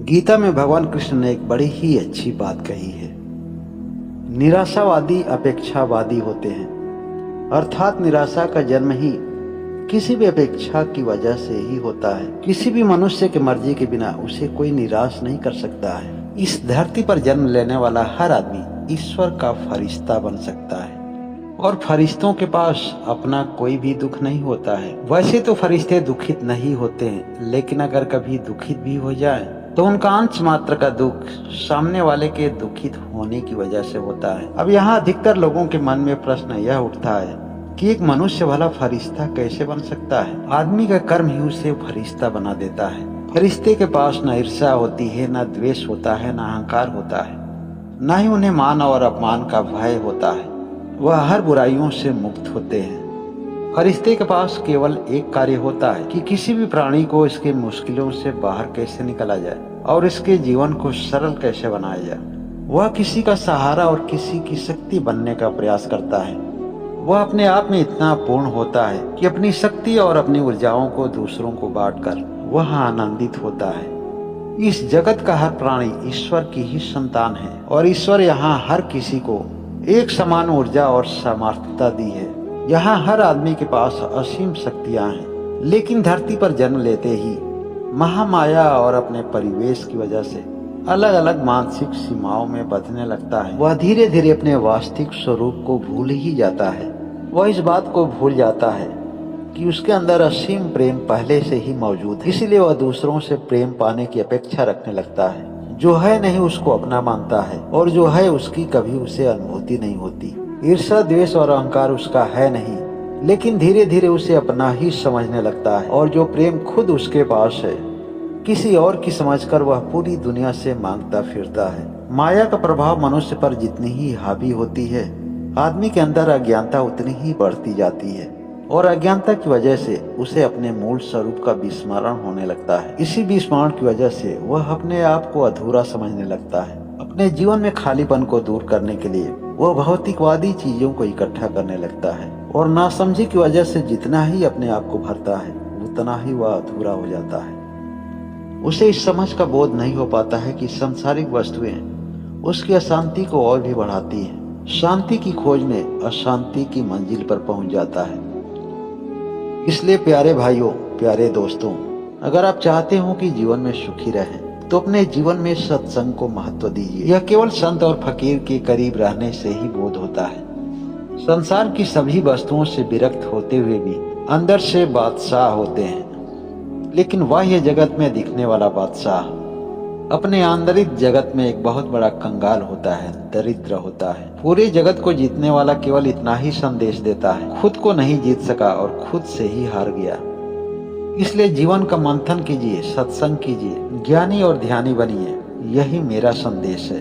गीता में भगवान कृष्ण ने एक बड़ी ही अच्छी बात कही है। निराशावादी अपेक्षावादी होते हैं, अर्थात निराशा का जन्म ही किसी भी अपेक्षा की वजह से ही होता है। किसी भी मनुष्य की मर्जी के बिना उसे कोई निराश नहीं कर सकता है। इस धरती पर जन्म लेने वाला हर आदमी ईश्वर का फरिश्ता बन सकता है और फरिश्तों के पास अपना कोई भी दुख नहीं होता है। वैसे तो फरिश्ते दुखित नहीं होते हैं, लेकिन अगर कभी दुखित भी हो जाए तो उनका अंश मात्र का दुख सामने वाले के दुखित होने की वजह से होता है। अब यहाँ अधिकतर लोगों के मन में प्रश्न यह उठता है कि एक मनुष्य भला फरिश्ता कैसे बन सकता है। आदमी का कर्म ही उसे फरिश्ता बना देता है। फरिश्ते के पास न ईर्ष्या होती है, न द्वेष होता है, न अहंकार होता है, न ही उन्हें मान और अपमान का भय होता है। वह हर बुराइयों से मुक्त होते हैं। फरिश्ते के पास केवल एक कार्य होता है कि किसी भी प्राणी को इसके मुश्किलों से बाहर कैसे निकाला जाए और इसके जीवन को सरल कैसे बनाया जाए। वह किसी का सहारा और किसी की शक्ति बनने का प्रयास करता है। वह अपने आप में इतना पूर्ण होता है कि अपनी शक्ति और अपनी ऊर्जाओं को दूसरों को बांटकर वह आनंदित होता है। इस जगत का हर प्राणी ईश्वर की ही संतान है और ईश्वर यहाँ हर किसी को एक समान ऊर्जा और सामर्थ्यता दी है। यहाँ हर आदमी के पास असीम शक्तियाँ हैं, लेकिन धरती पर जन्म लेते ही महामाया और अपने परिवेश की वजह से अलग अलग मानसिक सीमाओं में बंधने लगता है। वह धीरे धीरे अपने वास्तविक स्वरूप को भूल ही जाता है। वह इस बात को भूल जाता है कि उसके अंदर असीम प्रेम पहले से ही मौजूद है। इसलिए वह दूसरों से प्रेम पाने की अपेक्षा रखने लगता है। जो है नहीं उसको अपना मानता है और जो है उसकी कभी उसे अनुभूति नहीं होती। ईर्ष्या, द्वेष और अहंकार उसका है नहीं, लेकिन धीरे धीरे उसे अपना ही समझने लगता है और जो प्रेम खुद उसके पास है किसी और की समझकर वह पूरी दुनिया से मांगता फिरता है। माया का प्रभाव मनुष्य पर जितनी ही हावी होती है, आदमी के अंदर अज्ञानता उतनी ही बढ़ती जाती है और अज्ञानता की वजह से उसे अपने मूल स्वरूप का विस्मरण होने लगता है। इसी विस्मरण की वजह से वह अपने आप को अधूरा समझने लगता है। अपने जीवन में खालीपन को दूर करने के लिए वह भौतिकवादी चीजों को इकट्ठा करने लगता है और नासमझी की वजह से जितना ही अपने आप को भरता है उतना ही वह अधूरा हो जाता है। उसे इस समझ का बोध नहीं हो पाता है कि सांसारिक वस्तुएं उसकी अशांति को और भी बढ़ाती हैं। शांति की खोज में अशांति की मंजिल पर पहुंच जाता है। इसलिए प्यारे भाइयों, प्यारे दोस्तों, अगर आप चाहते हो कि जीवन में सुखी रहें तो अपने जीवन में सत्संग को महत्व दीजिए। यह केवल संत और फकीर के करीब रहने से ही बोध होता है। संसार की सभी वस्तुओं से विरक्त होते हुए भी अंदर से बादशाह होते हैं, लेकिन बाह्य जगत में दिखने वाला बादशाह अपने आंतरिक जगत में एक बहुत बड़ा कंगाल होता है, दरिद्र होता है। पूरे जगत को जीतने वाला केवल इतना ही संदेश देता है, खुद को नहीं जीत सका और खुद से ही हार गया। इसलिए जीवन का मंथन कीजिए, सत्संग कीजिए, ज्ञानी और ध्यानी बनिए। यही मेरा संदेश है।